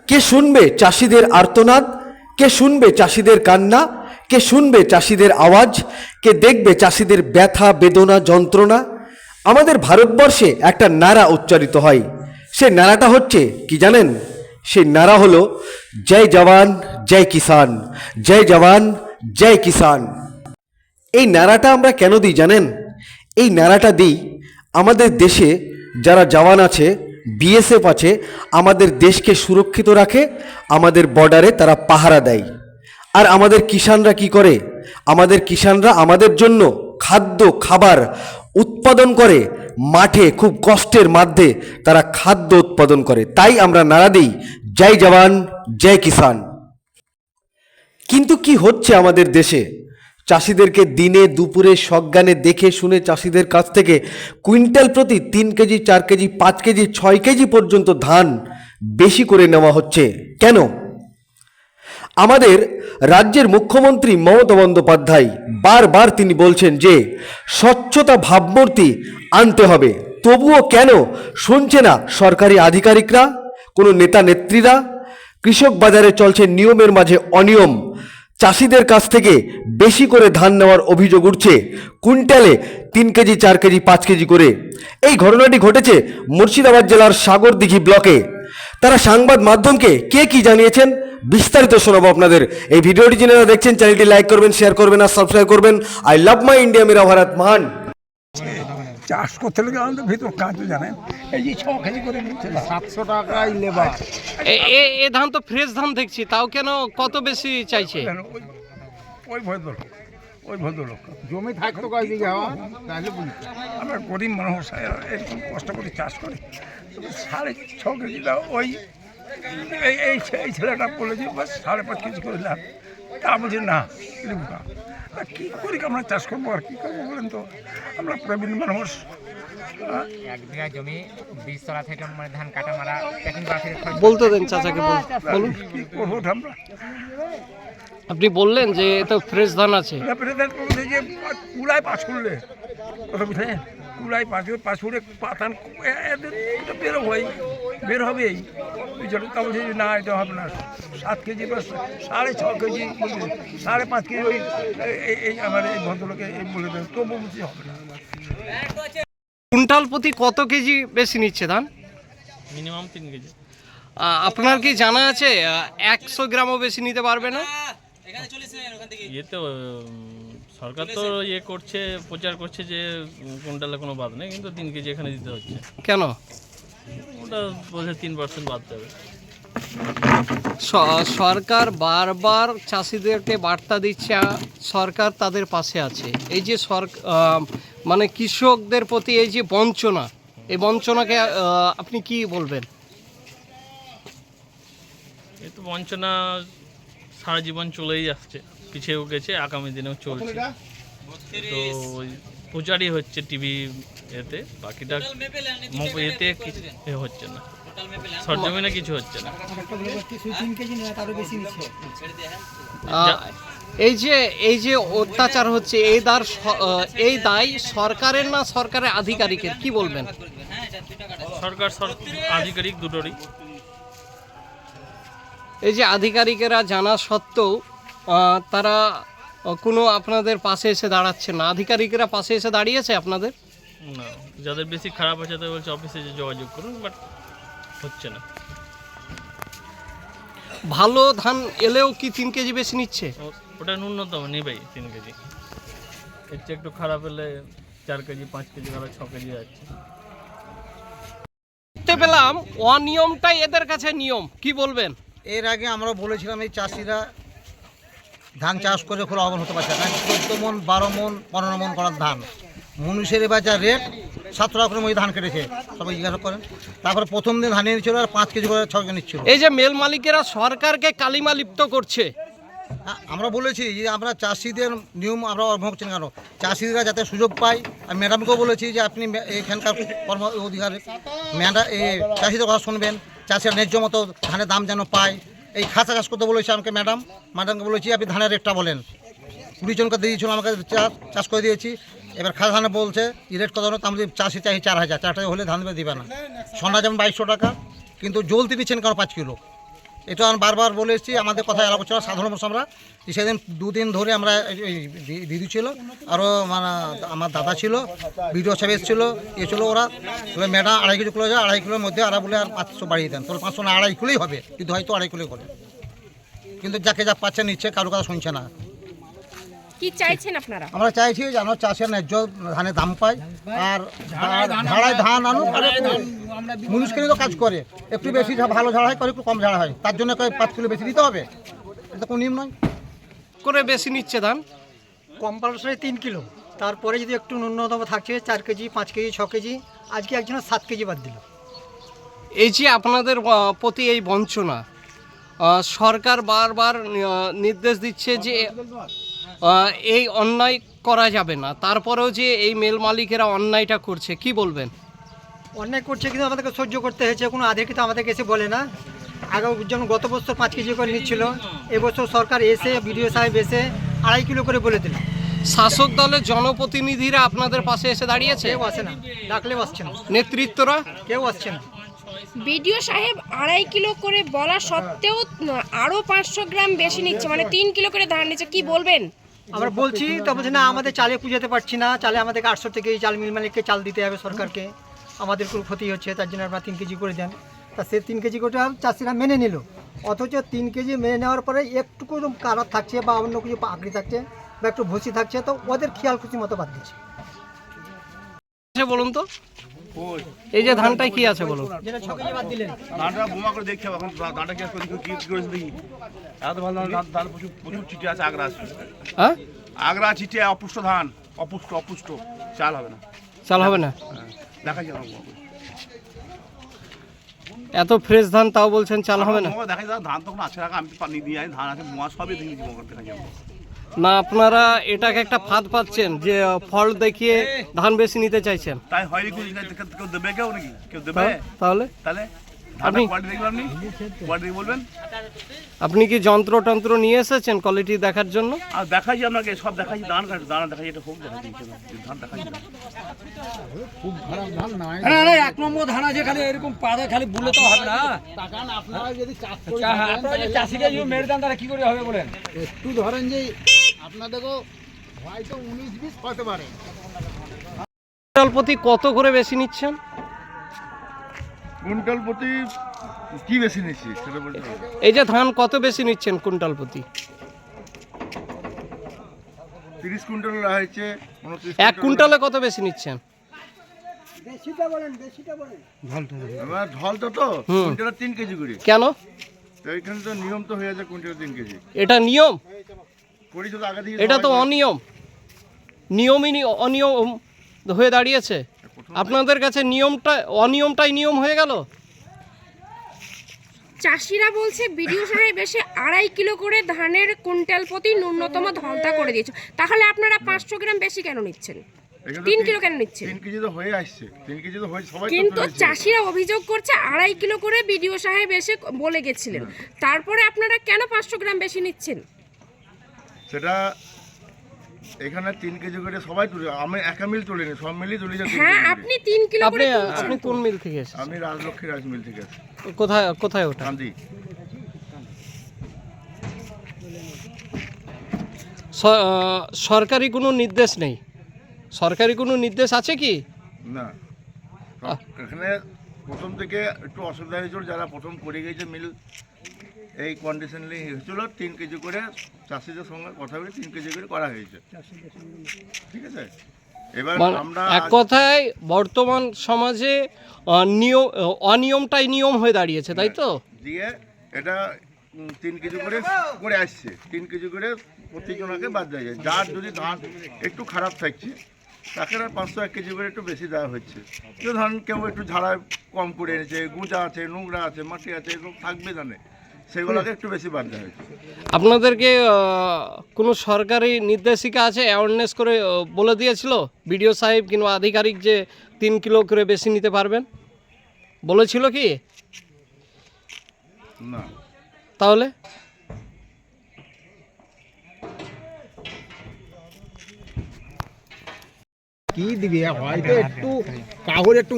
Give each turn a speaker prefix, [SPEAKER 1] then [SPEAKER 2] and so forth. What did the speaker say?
[SPEAKER 1] কে শুনবে চাষিদের আর্তনাদ? কে শুনবে চাষিদের কান্না? কে শুনবে চাষিদের আওয়াজ? কে দেখবে চাষিদের ব্যথা বেদনা যন্ত্রণা? আমাদের ভারতবর্ষে একটা নারা উচ্চারিত হয়। সেই নারাটা হচ্ছে কি জানেন? সেই নারা হলো জয় জওয়ান জয় কিষান, জয় জওয়ান জয় কিষান। এই নারাটা আমরা কেন দিই জানেন? এই নারাটা দিই আমাদের দেশে যারা জওয়ান আছে, বিএসএফ আছে, আমাদের দেশকে সুরক্ষিত রাখে, আমাদের বর্ডারে তারা পাহারা দেয়। আর আমাদের কিষানরা কি করে? আমাদের কিষানরা আমাদের জন্য খাদ্য খাবার উৎপাদন করে, মাঠে খুব কষ্টের মধ্যে তারা খাদ্য উৎপাদন করে। তাই আমরা নারা দিই জয় জওয়ান জয় কিষান। কিন্তু কি হচ্ছে আমাদের দেশে? চাষিদেরকে দিনে দুপুরে সজ্ঞানে দেখে শুনে চাষিদের কাছ থেকে কুইন্টাল প্রতি 3 কেজি 4 কেজি 5 কেজি 6 কেজি পর্যন্ত ধান বেশি করে নেওয়া হচ্ছে কেন? আমাদের রাজ্যের মুখ্যমন্ত্রী মমতা বন্দ্যোপাধ্যায় বারবার তিনি বলছেন যে স্বচ্ছতা ভাবমূর্তি আনতে হবে, তবুও কেন শুনছে না সরকারি আধিকারিকরা, কোনো নেতা নেত্রীরা? কৃষক বাজারে চলছে নিয়মের মাঝে অনিয়ম, চাষিদের কাছ থেকে বেশি করে ধান নেওয়ার অভিযোগ উঠছে, কুইন্টালে 3 কেজি 4 কেজি 5 কেজি করে। এই ঘটনাটি ঘটেছে মুর্শিদাবাদ জেলার সাগরদিঘি ব্লকে। তারা সংবাদ মাধ্যমকে কে কি জানিয়েছেন বিস্তারিত শোনাবো আপনাদের। এই ভিডিওটি যারা দেখছেন চ্যানেলটি লাইক করবেন, শেয়ার করবেন আর সাবস্ক্রাইব করবেন। আই লাভ মাই ইন্ডিয়া, মেরা ভারত মহান।
[SPEAKER 2] চাষ করতে গেলে আমাদের ভিতর কাজ জানেন, এই যে 6 কেজি করে নিচ্ছে 700 টাকাই লেবার।
[SPEAKER 3] এ ধান তো ফ্রেশ ধান দেখছি, তাও কেন কত বেশি চাইছে?
[SPEAKER 2] ওই ভদ্রলোক, ওই ভদ্রলোক
[SPEAKER 4] জমি থাকতো কয় বিঘা তাহলে বলছি।
[SPEAKER 2] আমরা গরিব মানুষ এরকম কষ্ট করে চাষ করি, 6.5 কেজি দাও। ওই এই ছেলেটা বলেছে বাস 5.5 কেজি করে লাভ। তা বলছি না লেবুকা কী করি আমরা চাষ করবো, আর কী করবো বলেন তো? আমরা প্রবীণ মানুষ।
[SPEAKER 5] 1 বিঘা জমি 20 তলা থেকে মানে ধান কাটা মারা প্যাকিং করা থেকে
[SPEAKER 3] বলতে দেন চাচাকে, বলুন
[SPEAKER 2] কী করবো আমরা?
[SPEAKER 3] আপনি বললেন যে এত ফ্রেশ ধান আছে।
[SPEAKER 2] যে কুলায় পাশ করলে কথা বুঝলেন, কুলায় পাশ করে পাতান বের হবেই। তা বলছি না এটা হবে না, 7 কেজি বা 6.5 কেজি 5.5 কেজি এই আমার এই ভদ্রলোকে এই বলে দেন, তবু বলছি হবে না।
[SPEAKER 3] কুইন্টাল প্রতি কত কেজি বেশি নিচ্ছে ধান?
[SPEAKER 6] Minimum 3 KG.
[SPEAKER 3] আপনার কি জানা আছে 100 গ্রামও বেশি নিতে পারবে না?
[SPEAKER 6] ইয়ে তো সরকার তো ইয়ে করছে, প্রচার করছে যে কুইন্টালে কোনো বাদ নেই, কিন্তু 3 কেজি এখানে দিতে হচ্ছে।
[SPEAKER 3] কেন?
[SPEAKER 6] ওটা বলছে 3% বাদ দেবে।
[SPEAKER 3] সরকার বারবার চাষিদেরকে বার্তা দিচ্ছে সরকার তাদের পাশে আছে। এই যে মানে কৃষকদের প্রতি এই যে বঞ্চনা, এই বঞ্চনাকে আপনি কি বলবেন?
[SPEAKER 6] এই তো বঞ্চনা সারা জীবন চলেই আসছে, পিছিয়েও গেছে, আগামী দিনেও চলছে। তো ওই প্রচারই হচ্ছে টিভি এতে, বাকিটা এতে কিছু হচ্ছে না, সরজমিনে কিছু হচ্ছে না।
[SPEAKER 3] এই যে অত্যাচার হচ্ছে, এই দায় সরকারের না সরকারের আধিকারিকের, কি বলবেন?
[SPEAKER 6] সরকার আধিকারিক দুটোরই।
[SPEAKER 3] এই যে আধিকারিকেরা জানা সত্ত্বেও তারা কোনো আপনাদের পাশে এসে দাঁড়াচ্ছে না। আধিকারিকেরা পাশে এসে দাঁড়িয়েছে আপনাদের?
[SPEAKER 6] না, যাদের বেশি খারাপ আছে তাদের বলছে অফিসে যোগাযোগ করুন, বাট হচ্ছে না।
[SPEAKER 3] ভালো ধান এলেও কি 3 কেজি বেশি নিচ্ছে?
[SPEAKER 6] ওটা ন্যূনতম নেবেই 3 কেজি। এর চেয়ে একটু খারাপ হলে 4 কেজি 5 কেজি বা 6 কেজি যাচ্ছে।
[SPEAKER 3] দেখতে পেলাম অনিয়মটাই এদের কাছে নিয়ম, কি বলবেন?
[SPEAKER 4] এর আগে আমরা বলেছিলাম এই চাষিরা ধান চাষ করে খুব লাভবান হতে পারছে না। 14 মন 12 মন 15 মন করার ধান মনুষ্যের বাজার রেট 7 টাকা করে ধান কেটেছে, সবাই জিজ্ঞাসা করেন। তারপরে প্রথম দিন ধান নিচ্ছিল আর 5 কেজি করে 6 কেজি নিচ্ছিল।
[SPEAKER 3] এই যে মেল মালিকেরা সরকারকে কালিমা লিপ্ত করছে,
[SPEAKER 4] আমরা বলেছি যে আমরা চাষিদের নিয়ম আমরা অবহেলা করছি কেন, চাষিরা যাতে সুযোগ পায়। আমি ম্যাডামকেও বলেছি যে আপনি এখানকার কর্ম অধিকারী ম্যাডাম এই চাষিদের কথা শুনবেন, চাষিরা ন্যায্য মতো ধানের দাম যেন পায়। এই খাসা চাষ করতে বলেছি আমাকে ম্যাডামকে বলেছি আপনি ধানের রেটটা বলেন। 20 জনকে দিয়েছিল, আমাকে চাষ করে দিয়েছি। এবার খাসা ধানে বলছে এই রেট কত হলো, আমি চাষি চাই 4000, 4 টাকা হলে ধান দিবে না। সোনা যেমন 2200 টাকা, কিন্তু জলতি দিচ্ছেন কারো 5 কিলো। এটা আমি বারবার বলে এসেছি, আমাদের কথা আলোচনা সাধারণ মানুষ আমরা যে সেদিন 2 দিন ধরে আমরা দিদি ছিল, আরও মানে আমার দাদা ছিল, বিডিও সাহেব এসেছিল, ছিল ওরা বলে ম্যাডাম 2.5 কিলো করে যায়, 2.5 কিলোর মধ্যে ওরা বলে আর 500 বাড়িয়ে দেন, তাহলে 500 না 2.5 কিলোই হবে, কিন্তু হয়তো 2.5 কিলোই করে, কিন্তু যাকে যা পাচ্ছে নিচ্ছে, কারো কথা শুনছে না।
[SPEAKER 7] কি চাইছেন আপনারা?
[SPEAKER 4] আমরা চাইছি যে আমরা চাষের ন্যায্য ধানের দাম পাই, আর ঝাড়ায় ধান আনুক, আর মুনিশকে তো কাজ করে, একটু বেশি ভালো ঝাড়া হয়, একটু কম ঝাড়া হয়, তার জন্য 5 কিলো বেশি দিতে হবে, এটা কোনো নিয়ম নয়।
[SPEAKER 3] করে বেশি নিচ্ছে ধান?
[SPEAKER 8] কম্পালসারি 3 কিলো, তারপরে যদি একটু ন্যূনতম থাকছে 4 কেজি, 5 কেজি, 6 কেজি, আজকে একজনের 7 কেজি বাদ দিল।
[SPEAKER 3] এই যে আপনাদের প্রতি এই বঞ্চনা, সরকার বারবার নির্দেশ দিচ্ছে যে এই অন্যায় করা যাবে না, তারপরেও যে এই মেল মালিকেরা অন্যায়টা করছে, কি বলবেন?
[SPEAKER 8] অন্যায় করছে কিন্তু আমাদেরকে সহ্য করতে হয়েছে, কোনো আধিকারিক আমাদেরকে এসে বলে না। আগে যেমন গত বছর 5 কেজি করে নিচ্ছিল, এবছর সরকার এসে বিডিও সাহেব এসে 2.5 কিলো করে বলে দিল।
[SPEAKER 3] শাসক দলের জনপ্রতিনিধিরা আপনাদের পাশে এসে দাঁড়িয়েছে?
[SPEAKER 8] কেউ আসে না, ডাকলেও আসছে না,
[SPEAKER 3] নেতৃত্বরা
[SPEAKER 8] কেউ আসছে না।
[SPEAKER 7] বিডিও সাহেব 2.5 কিলো করে বলা সত্ত্বেও আরো 500 গ্রাম বেশি নিচ্ছে, মানে 3 কিলো করে ধান নিচ্ছে, কি বলবেন?
[SPEAKER 8] আমরা বলছি তা বলছে না, আমাদের চালে পুজাতে পারছি না, চালে আমাদেরকে 800 থেকে চাল মিল মালিককে চাল দিতে হবে সরকারকে, আমাদের খুব ক্ষতি হচ্ছে, তার জন্য আপনারা 3 কেজি করে দেন। তা সে 3 কেজি করে চাষিরা মেনে নিল, অথচ 3 কেজি মেনে নেওয়ার পরে একটুকু কারাত থাকছে বা অন্য কিছু আঁকড়ি থাকছে বা একটু ভুসি থাকছে, তো ওদের খেয়াল খুশি মতো বাদ দিচ্ছে।
[SPEAKER 3] বলুন তো, এই যে ধানটাই কি আছে বলুন?
[SPEAKER 8] যেটা 6 কেজি বাদ দিলেন,
[SPEAKER 9] ধানটা বোমা করে দেখতে হবে, এখন ধানটা কি করেছে দেখি, এত ভালো ধান প্রচুর প্রচুর চিঠি আছে, আগ্রা আছে,
[SPEAKER 3] হ্যাঁ
[SPEAKER 9] আগ্রা চিঠি, অপুষ্ট ধান, অপুষ্ট চাল হবে না,
[SPEAKER 3] চাল হবে না,
[SPEAKER 9] দেখা যাবে বোমা করে।
[SPEAKER 3] এত ফ্রেশ ধান তাও বলছেন চাল হবে না?
[SPEAKER 9] দেখা যায় ধান তখন আছে রাখা, আমি পানি দিয়ে আনি, ধান আছে বোমা সবই দেখি বোমা করতে দেখা যাবে
[SPEAKER 3] না, আপনারা এটাকে একটা ফাঁদ পাচ্ছেন যে ফল দেখিয়ে ধান বেশি নিতে চাইছেন,
[SPEAKER 9] তাই হয়নি কিছু কেউ দেবে, কেউ নাকি কেউ দেবে?
[SPEAKER 3] তাহলে
[SPEAKER 9] তাহলে
[SPEAKER 3] আপনি
[SPEAKER 9] কোয়ালিটি দেখবেন, আপনি কোয়ালিটি বলবেন,
[SPEAKER 3] আপনি কি যন্ত্র নিয়ে এসেছেন কোয়ালিটি দেখার জন্য?
[SPEAKER 9] আর দেখাই আপনাকে সব দেখাই, দানা দেখাই, এটা হোক দেখাই, ধান দেখাই।
[SPEAKER 2] এক নম্বর ধান আছে, খালি এরকম পাড়ে খালি বুলে তো হবে না। আপনারা যদি চাষিকে মেরে দেন তাহলে কি করে হবে বলেন?
[SPEAKER 4] একটু ধরেন যে আপনাদেরও হয়তো 19-20 হতে পারে।
[SPEAKER 3] কুইন্টাল প্রতি কত করে বেশি নিচ্ছেন?
[SPEAKER 9] কুইন্টাল প্রতি কি বেশি নিচ্ছি সেটা বলতে হবে।
[SPEAKER 3] এই যে ধান কত বেশি নিচ্ছেন কুইন্টাল প্রতি?
[SPEAKER 9] 30 কুইন্টাল হয়েছে, 29
[SPEAKER 3] 1 কুইন্টালে কত বেশি নিচ্ছেন?
[SPEAKER 9] আমার ঢলটা তো কুইন্টালে 3 কেজি করে,
[SPEAKER 3] কেন?
[SPEAKER 9] তো এখানে তো নিয়ম তো হয়ে যায় কুইন্টালে 3 কেজি
[SPEAKER 3] এটা নিয়ম?
[SPEAKER 9] পরিষদ আগে দিয়ে
[SPEAKER 3] এটা তো অনিয়ম, অনিয়ম হয়ে দাঁড়িয়েছে। আপনাদের কাছে অনিয়মটাই নিয়ম হয়ে গেল।
[SPEAKER 7] চাষিরা বলছে বিডিও সাহেব এসে 2.5 কিলো করে ধানের কুইন্টাল প্রতি ন্যূনতম ধলতা করে দিয়েছে, তাহলে আপনারা 500 গ্রাম বেশি কেন নিচ্ছেন? 3 কিলো কেন নিচ্ছেন?
[SPEAKER 9] 3 কেজি তো হয়ে আসছে, 3 কেজি তো হয়ে সবাই।
[SPEAKER 7] কিন্তু চাষিরা অভিযোগ করছে 2.5 কিলো করে বিডিও সাহেব এসে বলে গেছিলেন, তারপরে আপনারা কেন 500 গ্রাম বেশি নিচ্ছেন?
[SPEAKER 9] সেটা এখানে 3 কেজি করে সবাই তুলে, আমি একা মিল তুলিনি, সব মিলই তুলি।
[SPEAKER 7] হ্যাঁ, আপনি 3 কিলো করে তুলছেন।
[SPEAKER 3] আপনি কোন মিল থেকে এসেছেন?
[SPEAKER 9] আমি রাজলক্ষ্মী রাইস মিল থেকে আছি,
[SPEAKER 3] কোথায় ওটা?
[SPEAKER 9] কান্দি।
[SPEAKER 3] সরকারি কোনো নির্দেশ নেই? সরকারি কোনো নির্দেশ আছে কি?
[SPEAKER 9] না, এখানে প্রথম থেকে একটু অসুবিধা হয়েছিল, যারা প্রথম করে গিয়েছে মিল এই কন্ডিশনে হয়েছিল, 3 কেজি করে চাষিদের সঙ্গে কথা বলে 3 কেজি করে করা হয়েছে, ঠিক আছে। এবার আমরা
[SPEAKER 3] এক কথায় বর্তমান সমাজে অনিয়মটাই নিয়ম হয়ে দাঁড়িয়েছে, তাই তো?
[SPEAKER 9] দিয়ে এটা 3 কেজি করে আসছে, 3 কেজি করে প্রতিজনকে বাদ দেওয়া যায়। যার যদি ধান একটু খারাপ থাকছে তাকে 500-1 কেজি করে একটু বেশি দেওয়া হচ্ছে। কেউ ধান কেউ একটু ঝাড়ায় কম করে এনেছে, গুঁজা আছে, নোংরা আছে, মাটি আছে, এরকম থাকবে ধানে, সেগুলোকে একটু বেশি বাদ দেওয়া হয়েছে।
[SPEAKER 3] আপনাদেরকে কোনো সরকারি নির্দেশিকা আছে, অ্যাওয়ারনেস করে বলে দিয়েছিল বিডিও সাহেব কিংবা আধিকারিক যে 3 কিলো করে বেশি নিতে পারবেন? বলেছিল কি?
[SPEAKER 9] না।
[SPEAKER 3] তাহলে
[SPEAKER 4] কি দিবি হয়তো একটু কাগজ একটু